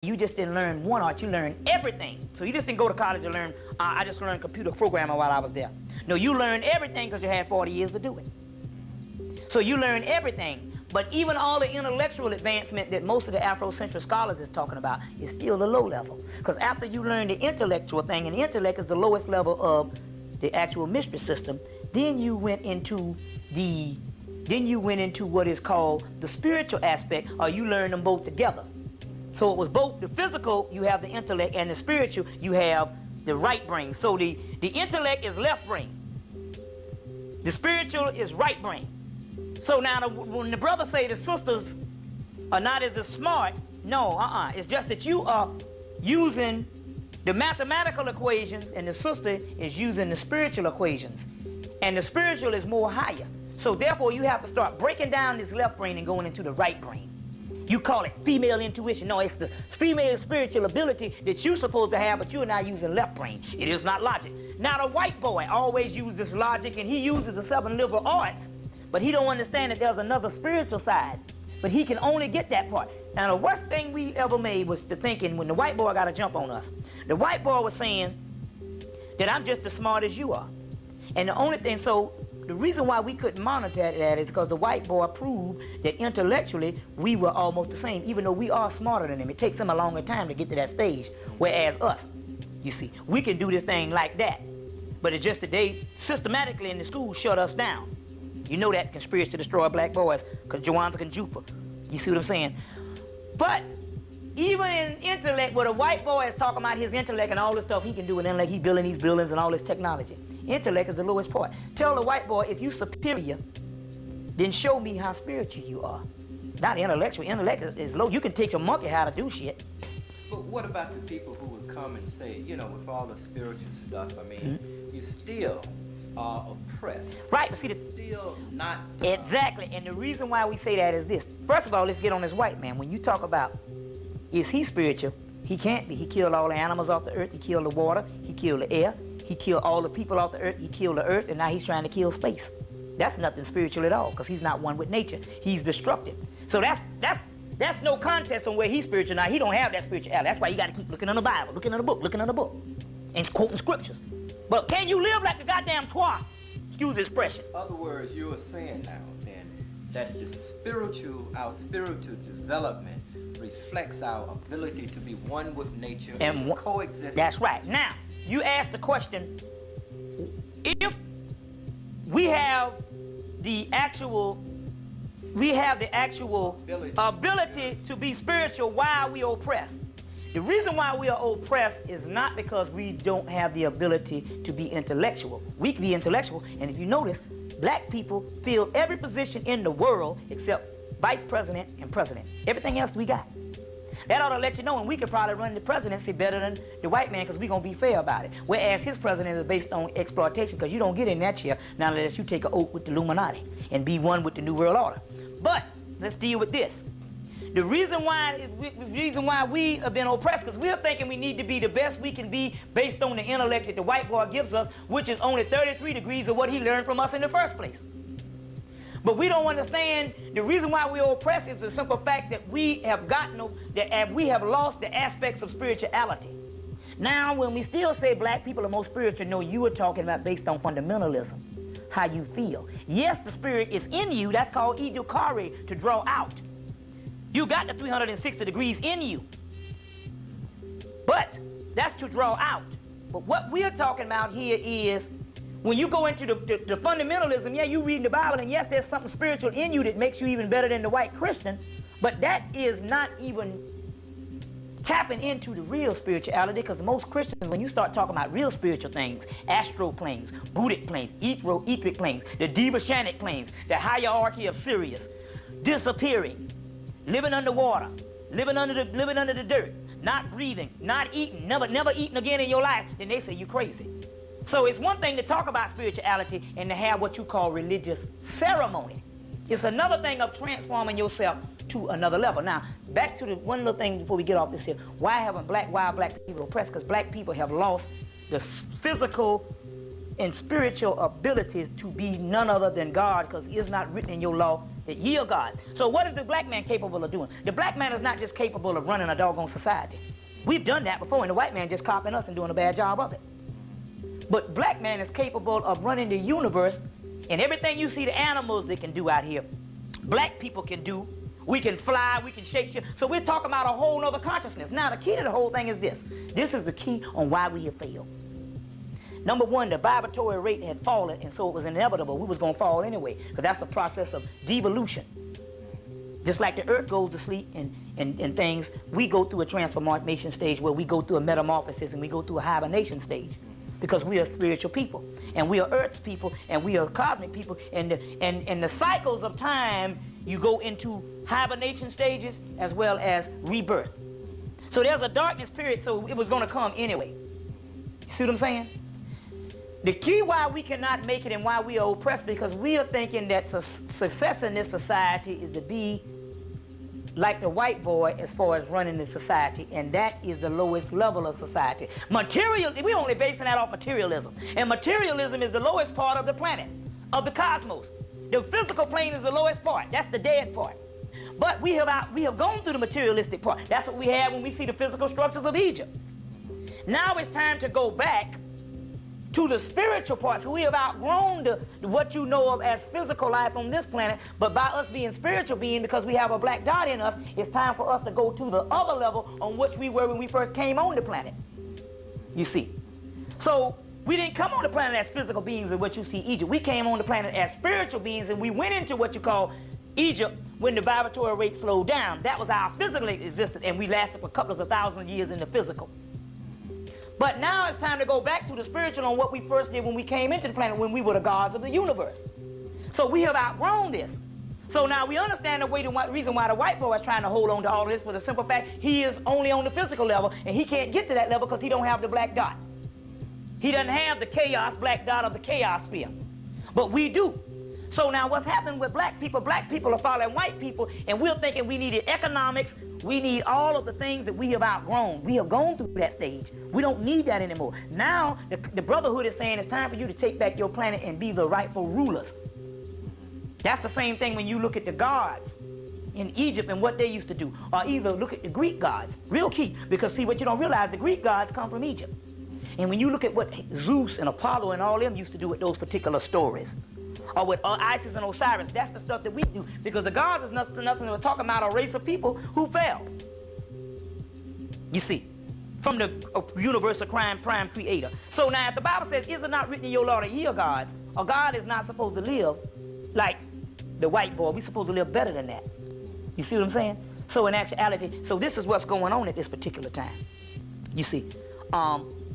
You just didn't learn one art, you learned everything. So you just didn't go to college and learn, I just learned computer programming while I was there. No, you learned everything because you had 40 years to do it. So you learned everything. But even all the intellectual advancement that most of the Afrocentric scholars is talking about is still the low level. Because after you learn the intellectual thing, and the intellect is the lowest level of the actual mystery system, then you went into what is called the spiritual aspect, or you learn them both together. So it was both the physical, you have the intellect, and the spiritual, you have the right brain. So the intellect is left brain. The spiritual is right brain. So now when the brothers say the sisters are not as smart, no, it's just that you are using the mathematical equations and the sister is using the spiritual equations. And the spiritual is more higher. So therefore you have to start breaking down this left brain and going into the right brain. You call it female intuition. No, it's the female spiritual ability that you're supposed to have, but you're not using left brain. It is not logic. Now the white boy always uses this logic, and he uses the 7 liberal arts, but he don't understand that there's another spiritual side. But he can only get that part. Now the worst thing we ever made was the thinking when the white boy got to jump on us. The white boy was saying that I'm just as smart as you are. And the only thing, so the reason why we couldn't monitor that is because the white boy proved that intellectually we were almost the same, even though we are smarter than him. It takes him a longer time to get to that stage, whereas us, you see, we can do this thing like that. But it's just that they systematically in the school shut us down. You know that conspiracy to destroy black boys, because Joanza and Jupiter. You see what I'm saying? But even in intellect, where the white boy is talking about his intellect and all this stuff he can do with intellect, he building these buildings and all this technology. Intellect is the lowest part. Tell the white boy, if you superior, then show me how spiritual you are. Not intellectual. Intellect is low. You can teach a monkey how to do shit. But what about the people who would come and say, you know, with all the spiritual stuff, I mean, you still are oppressed. Right, but see, still not... Exactly, and the reason why we say that is this. First of all, let's get on this white man. When you talk about, is he spiritual? He can't be. He killed all the animals off the earth. He killed the water. He killed the air. He killed all the people off the earth. He killed the earth, and now he's trying to kill space. That's nothing spiritual at all, because he's not one with nature. He's destructive. So that's no contest on where he's spiritual. Now, he don't have that spirituality. That's why you got to keep looking in the Bible, looking in the book, and quoting scriptures. But can you live like a goddamn twat? Excuse the expression. In other words, you are saying now, then, that our spiritual development reflects our ability to be one with nature and coexist. That's right. Now, you asked the question, if we have the actual ability to be spiritual, why are we oppressed? The reason why we are oppressed is not because we don't have the ability to be intellectual. We can be intellectual, and if you notice, black people fill every position in the world except vice president and president. Everything else we got. That ought to let you know, and we could probably run the presidency better than the white man because we're going to be fair about it. Whereas his president is based on exploitation, because you don't get in that chair now unless you take an oath with the Illuminati and be one with the New World Order. But let's deal with this. The reason why we have been oppressed, because we're thinking we need to be the best we can be based on the intellect that the white boy gives us, which is only 33 degrees of what he learned from us in the first place. But we don't understand the reason why we're oppressed is the simple fact that we have lost the aspects of spirituality. Now, when we still say black people are more spiritual, no, you were talking about based on fundamentalism, how you feel. Yes, the spirit is in you. That's called edukari, to draw out. You got the 360 degrees in you. But that's to draw out. But what we're talking about here is when you go into the fundamentalism, yeah, you reading the Bible, and yes, there's something spiritual in you that makes you even better than the white Christian, but that is not even tapping into the real spirituality, because most Christians, when you start talking about real spiritual things, astral planes, Buddhic planes, etheric planes, the Devashanic planes, the hierarchy of Sirius, disappearing, living underwater, living under the dirt, not breathing, not eating, never eating again in your life, then they say you're crazy. So it's one thing to talk about spirituality and to have what you call religious ceremony. It's another thing of transforming yourself to another level. Now, back to the one little thing before we get off this here. Why are black people oppressed? Because black people have lost the physical and spiritual abilities to be none other than God, because it's not written in your law Ye are gods. So what is the black man capable of doing? The black man is not just capable of running a doggone society. We've done that before, and the white man just copying us and doing a bad job of it. But black man is capable of running the universe, and everything you see the animals that can do out here, black people can do. We can fly, we can shake shit. So we're talking about a whole nother consciousness. Now the key to the whole thing is this. This is the key on why we have failed. Number one, the vibratory rate had fallen, and so it was inevitable. We was going to fall anyway, because that's a process of devolution. Just like the earth goes to sleep and things, we go through a transformation stage where we go through a metamorphosis and we go through a hibernation stage, because we are spiritual people, and we are earth people, and we are cosmic people, and the cycles of time, you go into hibernation stages as well as rebirth. So there's a darkness period, so it was going to come anyway. You see what I'm saying? The key why we cannot make it and why we are oppressed, because we are thinking that success in this society is to be like the white boy as far as running the society, and that is the lowest level of society. We're only basing that off materialism, and materialism is the lowest part of the planet, of the cosmos. The physical plane is the lowest part. That's the dead part. But we have gone through the materialistic part. That's what we have when we see the physical structures of Egypt. Now it's time to go back to the spiritual parts. So we have outgrown what you know of as physical life on this planet, but by us being spiritual beings, because we have a black dot in us, it's time for us to go to the other level on which we were when we first came on the planet. You see? So we didn't come on the planet as physical beings in what you see Egypt. We came on the planet as spiritual beings, and we went into what you call Egypt when the vibratory rate slowed down. That was our physical existence, and we lasted for a couple of thousand years in the physical. But now it's time to go back to the spiritual on what we first did when we came into the planet, when we were the gods of the universe. So we have outgrown this. So now we understand the reason why the white boy is trying to hold on to all of this, for the simple fact he is only on the physical level, and he can't get to that level because he don't have the black dot. He doesn't have the chaos black dot of the chaos sphere. But we do. So now what's happening with black people are following white people, and we're thinking we needed economics, we need all of the things that we have outgrown. We have gone through that stage. We don't need that anymore. Now the brotherhood is saying it's time for you to take back your planet and be the rightful rulers. That's the same thing when you look at the gods in Egypt and what they used to do, or either look at the Greek gods. Real key, because see, what you don't realize, the Greek gods come from Egypt. And when you look at what Zeus and Apollo and all them used to do with those particular stories, or with Isis and Osiris, that's the stuff that we do, because the gods is nothing we're talking about a race of people who fell. You see, from the universal prime creator. So now if the Bible says, is it not written in your law that ye are gods, a God is not supposed to live like the white boy. We're supposed to live better than that. You see what I'm saying? So in actuality, so this is what's going on at this particular time. You see,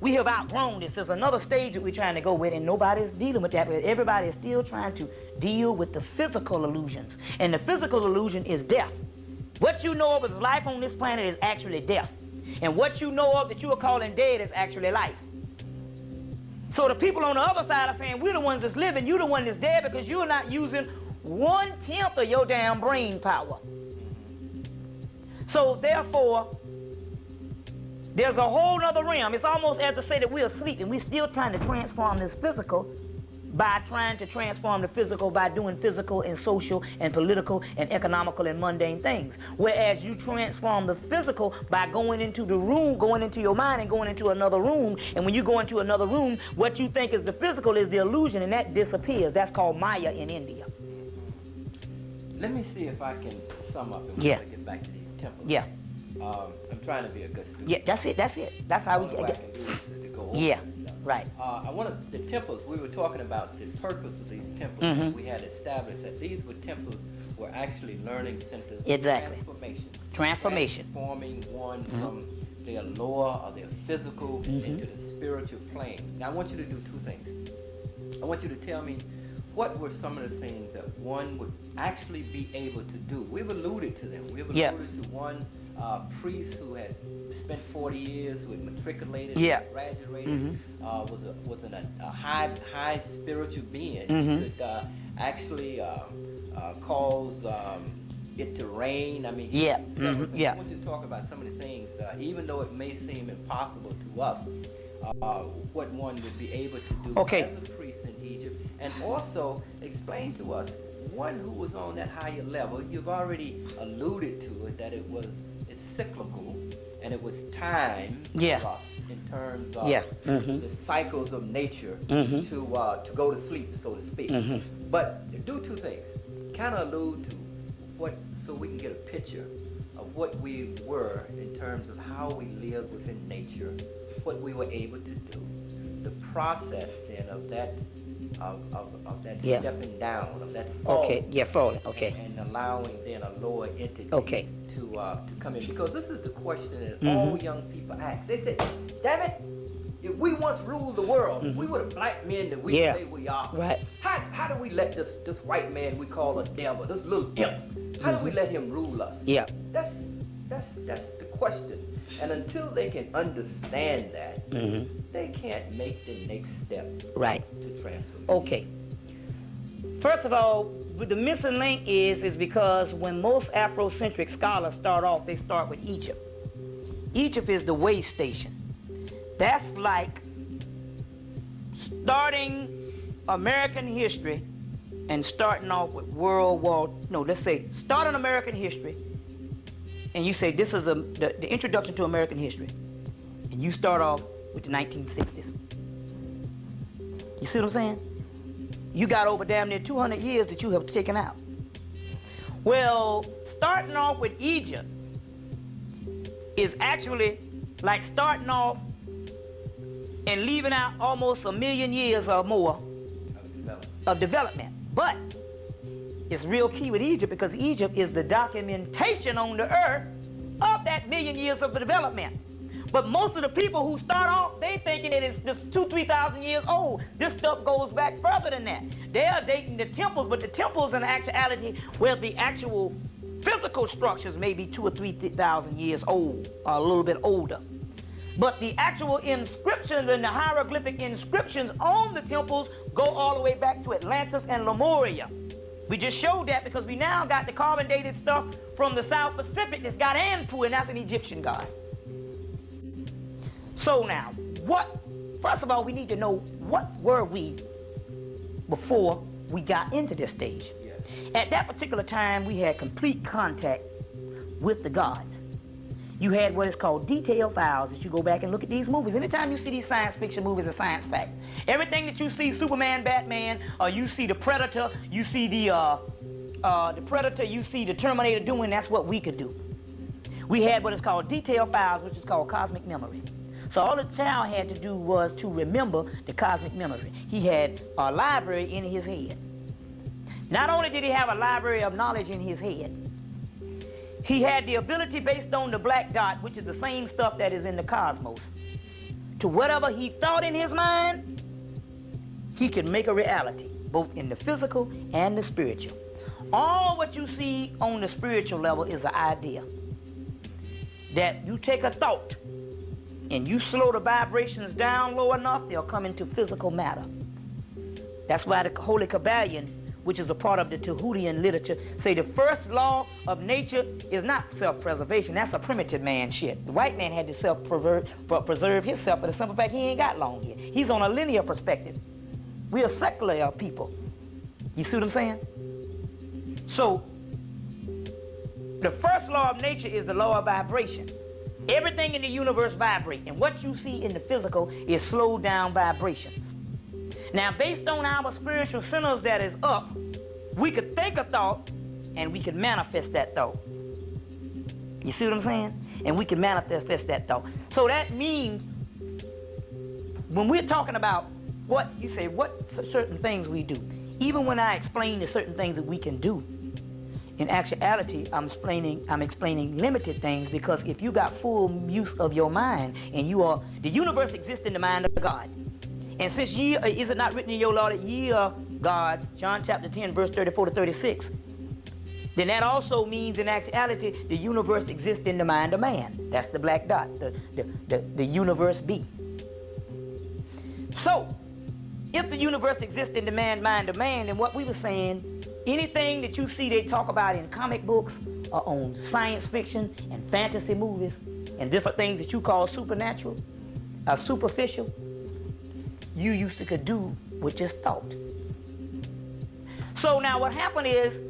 we have outgrown this. There's another stage that we're trying to go with, and nobody's dealing with that. But everybody is still trying to deal with the physical illusions. And the physical illusion is death. What you know of as life on this planet is actually death. And what you know of that you are calling dead is actually life. So the people on the other side are saying, we're the ones that's living, you're the one that's dead, because you're not using 1/10 of your damn brain power. So therefore, there's a whole nother realm. It's almost as to say that we're asleep, and we're still trying to transform this physical by trying to transform the physical by doing physical and social and political and economical and mundane things. Whereas you transform the physical by going into the room, going into your mind and going into another room. And when you go into another room, what you think is the physical is the illusion, and that disappears. That's called Maya in India. Let me see if I can sum up and Yeah. get back to these temples. Yeah. I'm trying to be a good student. Yeah, that's it. That's how we All I get. can do is to go over Yeah, this stuff. right. I wanted the temples. We were talking about the purpose of these temples. Mm-hmm. We had established that these were temples were actually learning centers. Of Exactly. Transformation. Transforming one from their lower or their physical into the spiritual plane. Now I want you to do two things. I want you to tell me what were some of the things that one would actually be able to do. We've alluded to them. We've alluded to one priest who had spent 40 years, who had matriculated, graduated, was a high spiritual being. He could actually cause it to rain. I mean, several things. I want you to talk about some of the things, even though it may seem impossible to us, what one would be able to do as a priest in Egypt, and also explain to us one who was on that higher level, you've already alluded to it, that it's cyclical, and it was time for us in terms of the cycles of nature to go to sleep, so to speak. But do two things. Kind of allude to what, so we can get a picture of what we were in terms of how we lived within nature, what we were able to do, the process then of that stepping down, of that falling. Falling. Okay. And allowing then a lower entity to come in. Because this is the question that all young people ask. They say, damn it, if we once ruled the world, if we were the black men that we say we are, how do we let this white man we call a devil, this little imp, how do we let him rule us? Yeah. That's the question. And until they can understand that, they can't make the next step to transformation. Okay. First of all, the missing link is because when most Afrocentric scholars start off, they start with Egypt. Egypt is the way station. That's like starting American history and starting off with starting American history, and you say this is the introduction to American history, and you start off with the 1960s. You see what I'm saying? You got over damn near 200 years that you have taken out. Well, starting off with Egypt is actually like starting off and leaving out almost 1 million years or more of development. But it's real key with Egypt because Egypt is the documentation on the earth of that 1 million years of development. But most of the people who start off, they thinking it is just 2,000-3,000 years old. This stuff goes back further than that. They are dating the temples, but the temples in actuality, where the actual physical structures may be 2,000 or 3,000 years old, or a little bit older. But the actual inscriptions and the hieroglyphic inscriptions on the temples go all the way back to Atlantis and Lemuria. We just showed that because we now got the carbon dated stuff from the South Pacific that's got Anpu, and that's an Egyptian god. So now, first of all, we need to know what were we before we got into this stage. Yes. At that particular time, we had complete contact with the gods. You had what is called detailed files that you go back and look at these movies. Anytime you see these science fiction movies, it's science fact. Everything that you see, Superman, Batman, or you see the Predator, you see the Predator, you see the Terminator doing, that's what we could do. We had what is called detailed files, which is called cosmic memory. So all the child had to do was to remember the cosmic memory. He had a library in his head. Not only did he have a library of knowledge in his head, he had the ability based on the black dot, which is the same stuff that is in the cosmos, to whatever he thought in his mind, he could make a reality, both in the physical and the spiritual. All what you see on the spiritual level is an idea. That you take a thought, and you slow the vibrations down low enough, they'll come into physical matter. That's why the Holy Kabbalion, which is a part of the Tehutian literature, say the first law of nature is not self-preservation. That's a primitive man shit. The white man had to preserve himself for the simple fact he ain't got long here. He's on a linear perspective. We're secular people. You see what I'm saying? So, the first law of nature is the law of vibration. Everything in the universe vibrates, and what you see in the physical is slowed down vibrations. Now, based on our spiritual centers that is up, we could think a thought, and we could manifest that thought. You see what I'm saying? And we can manifest that thought. So that means, when we're talking about what certain things we do, even when I explain the certain things that we can do, in actuality, I'm explaining limited things, because if you got full use of your mind, and the universe exists in the mind of God. And since is it not written in your law that ye are gods, John chapter 10, verse 34 to 36, then that also means in actuality the universe exists in the mind of man. That's the black dot, the universe be. So, if the universe exists in the mind of man, then what we were saying, anything that you see they talk about in comic books or on science fiction and fantasy movies and different things that you call supernatural or superficial, you used to could do with just thought. So now what happened is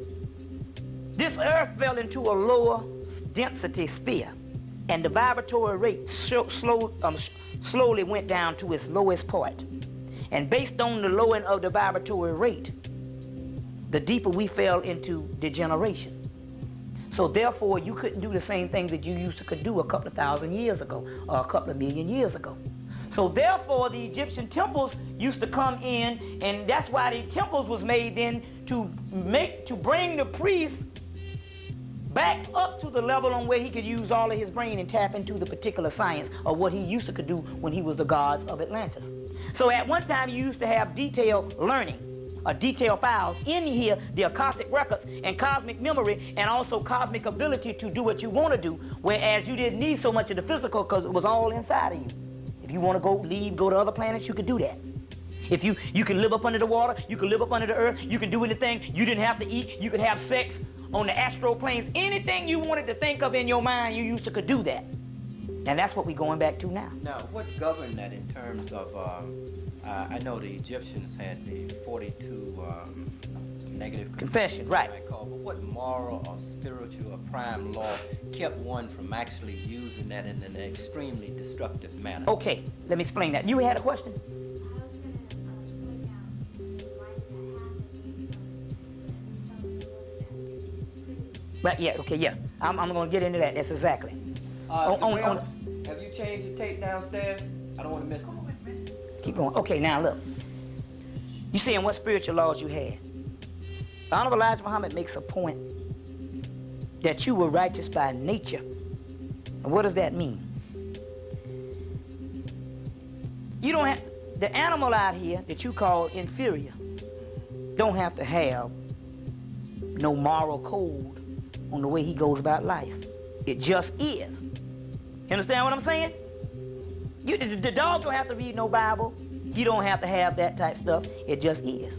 this earth fell into a lower density sphere, and the vibratory rate slowly went down to its lowest point. And based on the lowering of the vibratory rate, the deeper we fell into degeneration. So therefore, you couldn't do the same things that you used to could do a couple of thousand years ago or a couple of million years ago. So therefore, the Egyptian temples used to come in, and that's why the temples was made then to bring the priest back up to the level on where he could use all of his brain and tap into the particular science of what he used to could do when he was the gods of Atlantis. So at one time, you used to have detailed learning, or detailed files in here, the Akashic records and cosmic memory, and also cosmic ability to do what you want to do, whereas you didn't need so much of the physical because it was all inside of you. If you want to go to other planets, you could do that. If you can live up under the water, you can live up under the earth, you can do anything, you didn't have to eat, you could have sex on the astral planes, anything you wanted to think of in your mind, you used to could do that. And that's what we're going back to now. Now, what governed that in terms of, I know the Egyptians had the 42 negative confession, right? But what moral or spiritual or prime law kept one from actually using that in an extremely destructive manner? Okay, let me explain that. You had a question? Right, yeah, okay, yeah. I'm going to get into that. That's exactly. Have you changed the tape downstairs? I don't want to miss this. Keep going. Okay, now look. You saying what spiritual laws you had. The Honorable Elijah Muhammad makes a point that you were righteous by nature. And what does that mean? You don't have, the animal out here that you call inferior don't have to have no moral code on the way he goes about life. It just is. You understand what I'm saying? The dog don't have to read no Bible. You don't have to have that type stuff. It just is.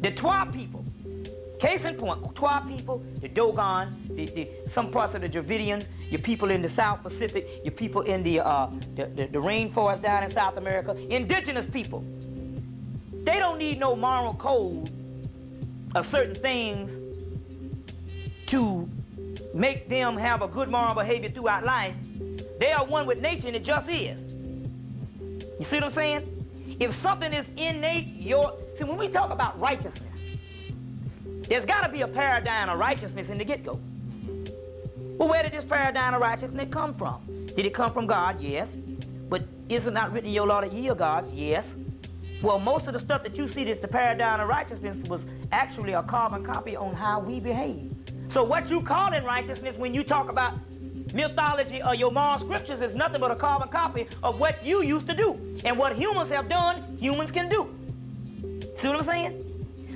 The Twa people, case in point, Twa people, the Dogon, some parts of the Dravidians, your people in the South Pacific, your people in the rainforest down in South America, indigenous people. They don't need no moral code of certain things to make them have a good moral behavior throughout life. They are one with nature, and it just is. You see what I'm saying? If something is innate, see, when we talk about righteousness, there's got to be a paradigm of righteousness in the get-go. Well, where did this paradigm of righteousness come from? Did it come from God? Yes. But is it not written in your law that ye are gods? Yes. Well, most of the stuff that you see that's the paradigm of righteousness was actually a carbon copy on how we behave. So what you call in righteousness when you talk about mythology or your moral scriptures is nothing but a carbon copy of what you used to do. And what humans have done, humans can do. See what I'm saying?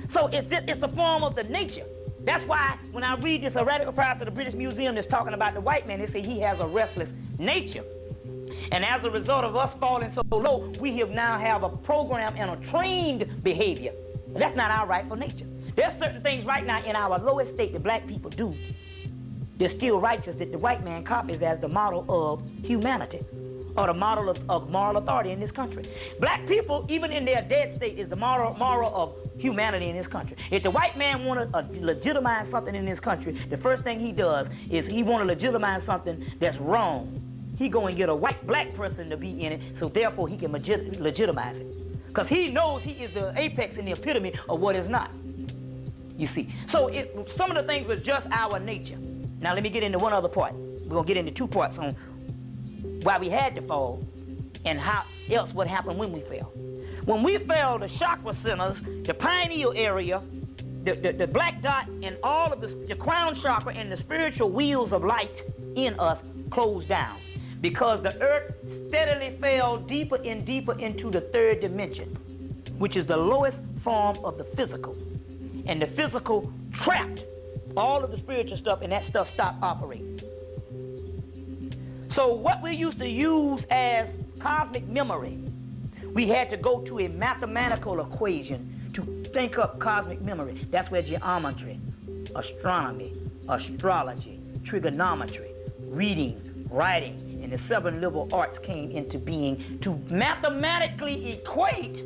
So it's a form of the nature. That's why when I read this heretical prior to the British Museum that's talking about the white man, they say he has a restless nature. And as a result of us falling so low, we now have a program and a trained behavior. But that's not our rightful nature. There's certain things right now in our lowest state that black people do. They're still righteous that the white man copies as the model of humanity or the model of moral authority in this country. Black people, even in their dead state, is the moral of humanity in this country. If the white man want to legitimize something in this country, the first thing he does is he want to legitimize something that's wrong. He go and get a white black person to be in it, so therefore he can legitimize it. Because he knows he is the apex and the epitome of what is not. You see. So some of the things was just our nature. Now let me get into one other part. We're going to get into two parts on why we had to fall and how else what happened when we fell. When we fell, the chakra centers, the pineal area, the black dot, and all of the crown chakra and the spiritual wheels of light in us closed down because the earth steadily fell deeper and deeper into the third dimension, which is the lowest form of the physical. And the physical trapped all of the spiritual stuff, and that stuff stopped operating. So what we used to use as cosmic memory, we had to go to a mathematical equation to think up cosmic memory. That's where geometry, astronomy, astrology, trigonometry, reading, writing, and the 7 liberal arts came into being to mathematically equate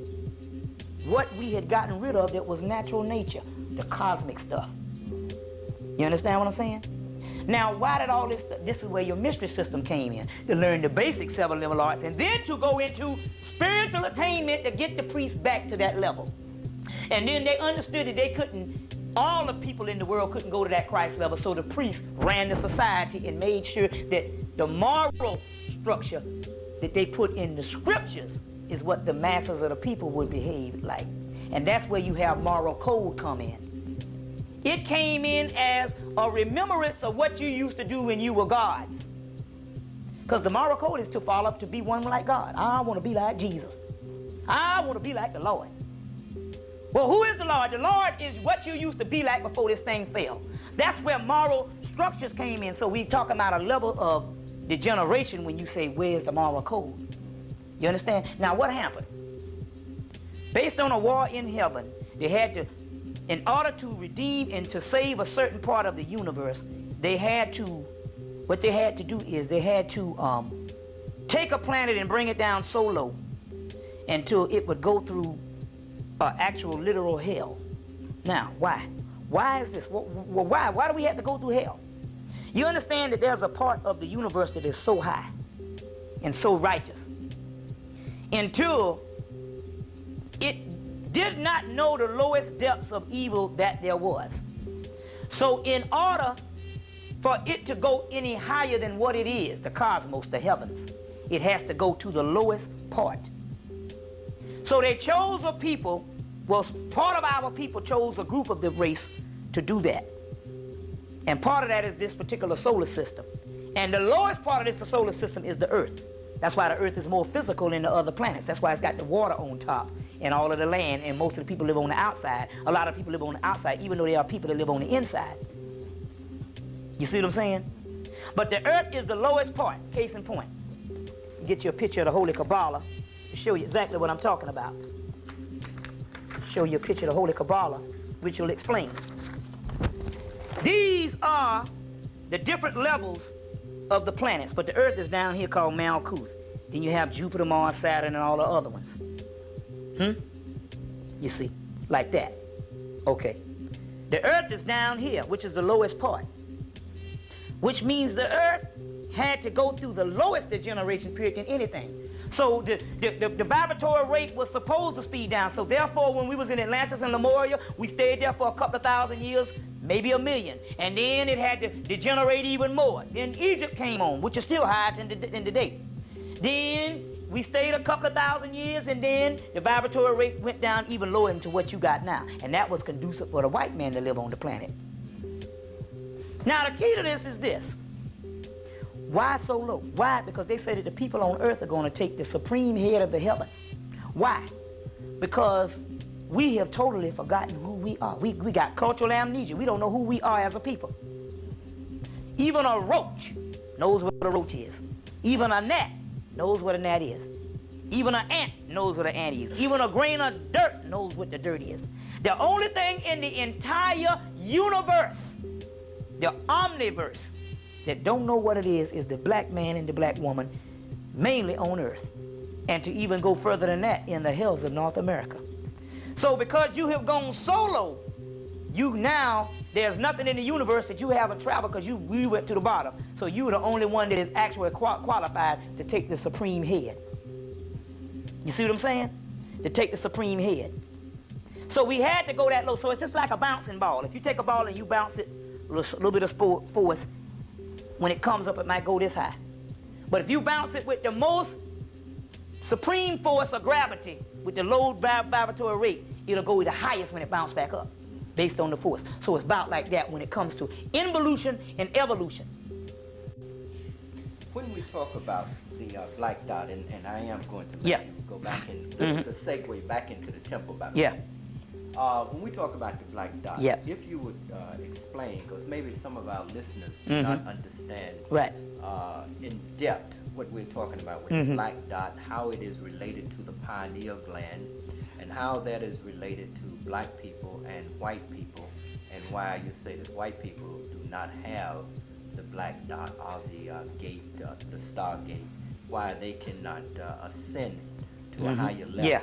what we had gotten rid of that was natural nature. the cosmic stuff. You understand what I'm saying? Now, why did all this is where your mystery system came in, to learn the basic 7-level arts, and then to go into spiritual attainment to get the priest back to that level. And then they understood that they couldn't, all the people in the world couldn't go to that Christ level, so the priest ran the society and made sure that the moral structure that they put in the scriptures is what the masses of the people would behave like. And that's where you have moral code come in. It came in as a remembrance of what you used to do when you were gods. Because the moral code is to follow up to be one like God. I want to be like Jesus. I want to be like the Lord. Well, who is the Lord? The Lord is what you used to be like before this thing fell. That's where moral structures came in. So we talking about a level of degeneration when you say, where's the moral code? You understand? Now, what happened? Based on a war in heaven, they had to, in order to redeem and to save a certain part of the universe, they had to, what they had to do is they had to take a planet and bring it down so low until it would go through actual literal hell. Now, why? Why is this? Why? Why do we have to go through hell? You understand that there's a part of the universe that is so high and so righteous until it did not know the lowest depths of evil that there was. So in order for it to go any higher than what it is, the cosmos, the heavens, it has to go to the lowest part. So they chose a people, well, part of our people chose a group of the race to do that. And part of that is this particular solar system. And the lowest part of this solar system is the Earth. That's why the Earth is more physical than the other planets. That's why it's got the water on top and all of the land, and most of the people live on the outside. A lot of people live on the outside, even though there are people that live on the inside. You see what I'm saying? But the Earth is the lowest part, case in point. Get you a picture of the Holy Kabbalah to show you exactly what I'm talking about. Show you a picture of the Holy Kabbalah, which will explain. These are the different levels of the planets, but the Earth is down here called Malkuth. Then you have Jupiter, Mars, Saturn, and all the other ones. You see, like that. Okay. The Earth is down here, which is the lowest part, which means the Earth had to go through the lowest degeneration period than anything. So the vibratory rate was supposed to speed down. So therefore, when we was in Atlantis and Lemuria, we stayed there for a couple of thousand years, maybe a million. And then it had to degenerate even more. Then Egypt came on, which is still higher than today. Then we stayed a couple of thousand years, and then the vibratory rate went down even lower into what you got now. And that was conducive for the white man to live on the planet. Now, the key to this is this. Why so low? Why? Because they say that the people on earth are going to take the supreme head of the heaven. Why? Because we have totally forgotten who we are. We got cultural amnesia. We don't know who we are as a people. Even a roach knows what a roach is. Even a gnat knows what a gnat is. Even an ant knows what an ant is. Even a grain of dirt knows what the dirt is. The only thing in the entire universe, the omniverse, that don't know what it is the black man and the black woman, mainly on earth. And to even go further than that, in the hills of North America. So because you have gone so low, you now, there's nothing in the universe that you haven't traveled, because we went to the bottom. So you're the only one that is actually qualified to take the supreme head. You see what I'm saying? To take the supreme head. So we had to go that low. So it's just like a bouncing ball. If you take a ball and you bounce it, a little bit of force, when it comes up, it might go this high. But if you bounce it with the most supreme force of gravity, with the low vibratory rate, it'll go the highest when it bounces back up, based on the force. So it's about like that when it comes to involution and evolution. When we talk about the black dot, and I am going to let you go back and this is a segue back into the temple battle. Yeah. When we talk about the black dot, if you would explain, because maybe some of our listeners do not understand in depth what we're talking about with the black dot, how it is related to the pineal gland, and how that is related to black people and white people, and why you say that white people do not have the black dot or the gate, the star gate, why they cannot ascend to a higher level.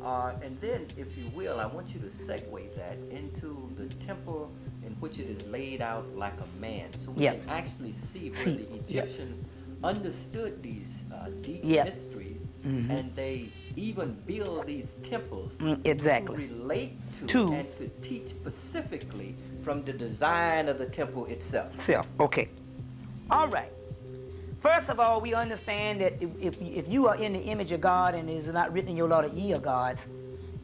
And then, if you will, I want you to segue that into the temple in which it is laid out like a man, so we can actually see where the Egyptians understood these deep mysteries, and they even build these temples to relate to and to teach specifically from the design of the temple itself. Okay. All right. First of all, we understand that if you are in the image of God and it is not written in your law that ye are gods,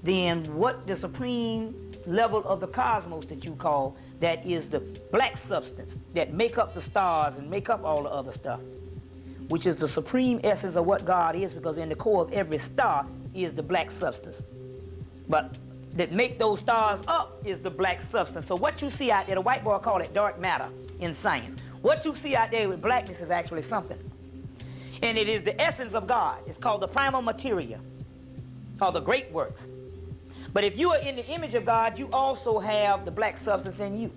then what the supreme level of the cosmos that you call, that is the black substance that make up the stars and make up all the other stuff, which is the supreme essence of what God is, because in the core of every star is the black substance. But that make those stars up is the black substance. So what you see out there, the white boy call it dark matter in science. What you see out there with blackness is actually something. And it is the essence of God. It's called the primal materia, or the great works. But if you are in the image of God, you also have the black substance in you.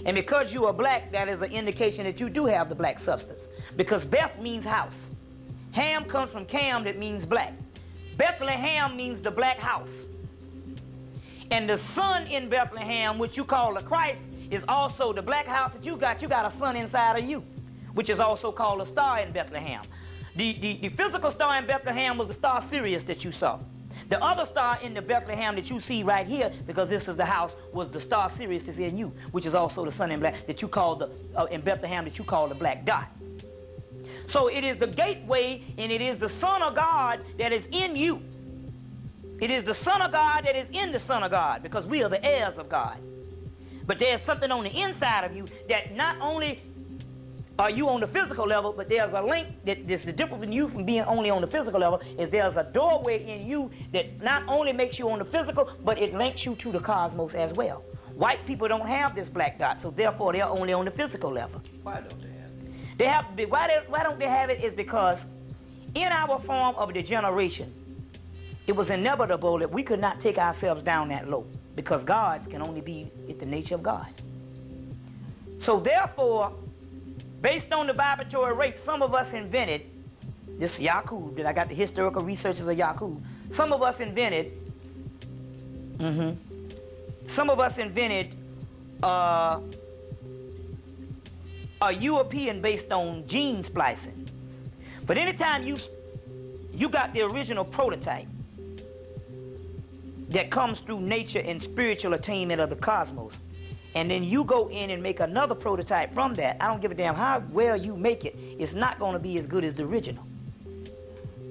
And because you are black, that is an indication that you do have the black substance. Because Beth means house. Ham comes from Cam, that means black. Bethlehem means the black house. And the sun in Bethlehem, which you call the Christ, is also the black house that you got. You got a sun inside of you, which is also called a star in Bethlehem. The physical star in Bethlehem was the star Sirius that you saw. The other star in the Bethlehem that you see right here, because this is the house, was the star Sirius that's in you, which is also the sun in black that you call the in Bethlehem that you call the black dot. So it is the gateway, and it is the Son of God that is in you. It is the Son of God that is in the Son of God, because we are the heirs of God. But there's something on the inside of you that not only are you on the physical level, but there's a link that there's the difference in you from being only on the physical level is there's a doorway in you that not only makes you on the physical, but it links you to the cosmos as well. White people don't have this black dot, so therefore they're only on the physical level. Why don't they have it? They have to be, why don't they have it is because in our form of degeneration, it was inevitable that we could not take ourselves down that low, because God can only be at the nature of God. So therefore, based on the vibratory rate, some of us invented, this Yakub, that I got the historical researches of Yakub, some of us invented a European based on gene splicing. But anytime you got the original prototype that comes through nature and spiritual attainment of the cosmos, and then you go in and make another prototype from that, I don't give a damn how well you make it, it's not going to be as good as the original.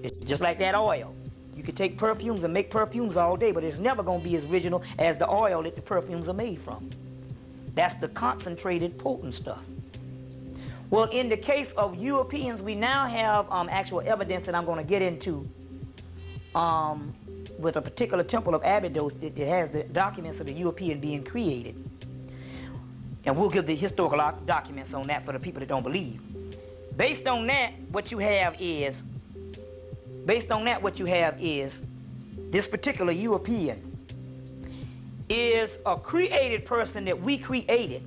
It's just like that oil. You can take perfumes and make perfumes all day, but it's never going to be as original as the oil that the perfumes are made from. That's the concentrated, potent stuff. Well, in the case of Europeans, we now have actual evidence that I'm going to get into with a particular temple of Abydos that has the documents of the European being created. And we'll give the historical documents on that for the people that don't believe. Based on that, what you have is this particular European is a created person that we created.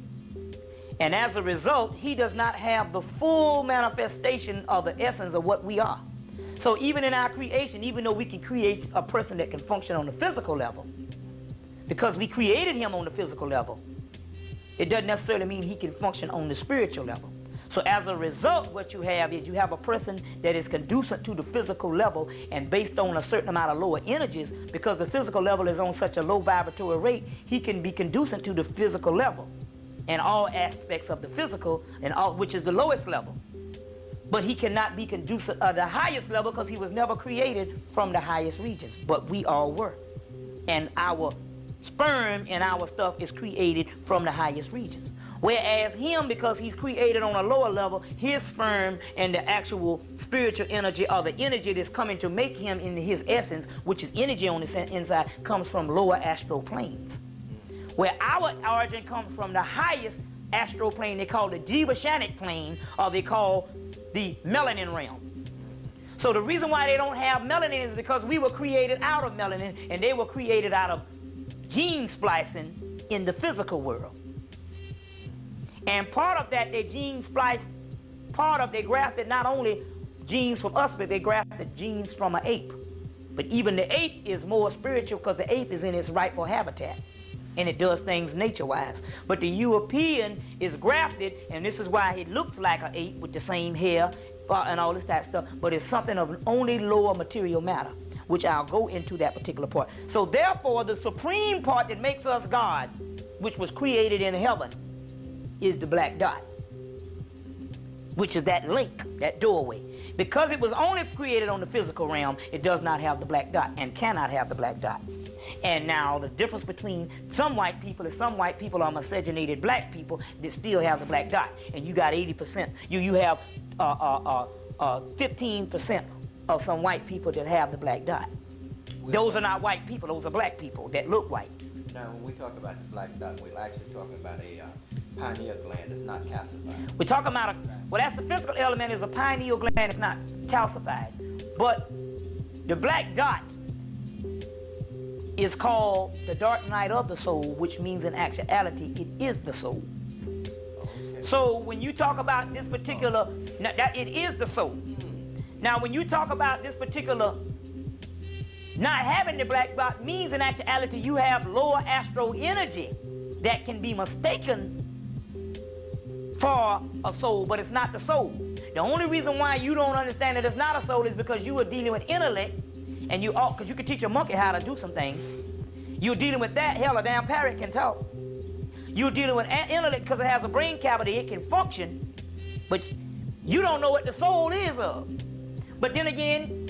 And as a result, he does not have the full manifestation of the essence of what we are. So even in our creation, even though we can create a person that can function on the physical level, because we created him on the physical level, it doesn't necessarily mean he can function on the spiritual level. So as a result, what you have is you have a person that is conducive to the physical level, and based on a certain amount of lower energies, because the physical level is on such a low vibratory rate, he can be conducive to the physical level and all aspects of the physical, and all, which is the lowest level. But he cannot be conducive at the highest level because he was never created from the highest regions. But we all were. And our sperm and our stuff is created from the highest regions. Whereas him, because he's created on a lower level, his sperm and the actual spiritual energy, or the energy that's coming to make him in his essence, which is energy on the inside, comes from lower astral planes. Where our origin comes from the highest astral plane, they call the Jivashanic plane, or they call the melanin realm. So the reason why they don't have melanin is because we were created out of melanin, and they were created out of gene splicing in the physical world. And part of that, they gene spliced, they grafted not only genes from us, but they grafted genes from an ape. But even the ape is more spiritual because the ape is in its rightful habitat. And it does things nature-wise. But the European is grafted, and this is why it looks like an ape with the same hair and all this type of stuff. But it's something of only lower material matter, which I'll go into that particular part. So therefore, the supreme part that makes us God, which was created in heaven, is the black dot, which is that link, that doorway. Because it was only created on the physical realm, it does not have the black dot and cannot have the black dot. And now the difference between some white people is some white people are miscegenated black people that still have the black dot. And you got 80%. You have 15% of some white people that have the black dot. Those are not white people. Those are black people that look white. Now, when we talk about the black dot, we're actually talking about a pineal gland that's not calcified. We're talking about, well, that's the physical element, is a pineal gland that's not calcified. But the black dot is called the dark night of the soul, which means in actuality, it is the soul. Okay. So when you talk about this particular, that it is the soul. Now, when you talk about this particular not having the black dot means in actuality you have lower astral energy that can be mistaken for a soul, but it's not the soul. The only reason why you don't understand that it's not a soul is because you are dealing with intellect, and you all, because you can teach a monkey how to do some things. You're dealing with that. Hell, a damn parrot can talk. You're dealing with intellect because it has a brain cavity, it can function, but you don't know what the soul is of. But then again,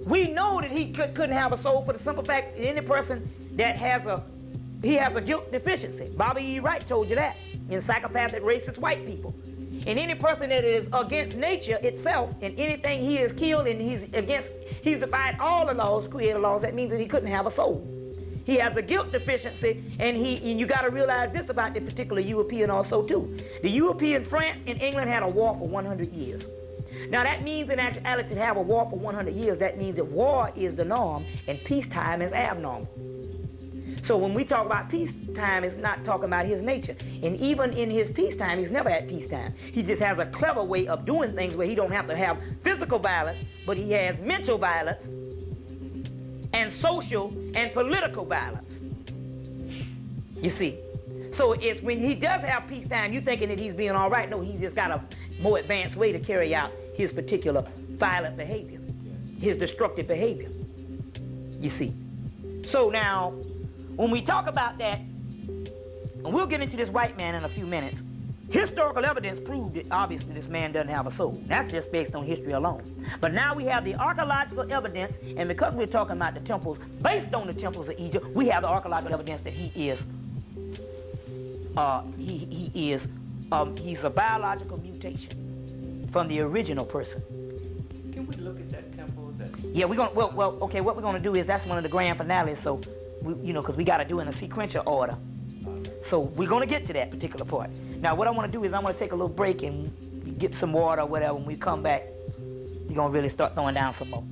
we know that he couldn't have a soul for the simple fact that any person that has a guilt deficiency. Bobby E. Wright told you that in Psychopathic Racist White People. And any person that is against nature itself, and anything he has killed and he's defied all the laws, created laws, that means that he couldn't have a soul. He has a guilt deficiency, and you got to realize this about the particular European also too. The European, France and England had a war for 100 years. Now that means in actuality to have a war for 100 years, that means that war is the norm and peacetime is abnormal. So when we talk about peacetime, it's not talking about his nature. And even in his peacetime, he's never at peacetime. He just has a clever way of doing things where he don't have to have physical violence, but he has mental violence and social and political violence. You see? So it's when he does have peacetime, you thinking that he's being all right. No, he's just got a more advanced way to carry out his particular violent behavior, his destructive behavior. You see? So now, when we talk about that, and we'll get into this white man in a few minutes, historical evidence proved that obviously this man doesn't have a soul. That's just based on history alone. But now we have the archaeological evidence, and because we're talking about the temples, based on the temples of Egypt, we have the archaeological evidence that he's a biological mutation from the original person. Can we look at that temple? Yeah, we're gonna. Well, okay. What we're gonna do is that's one of the grand finales. So, because we got to do in a sequential order. So we're gonna get to that particular part. Now, what I want to do is I'm gonna take a little break and get some water or whatever. When we come back, we're gonna really start throwing down some more.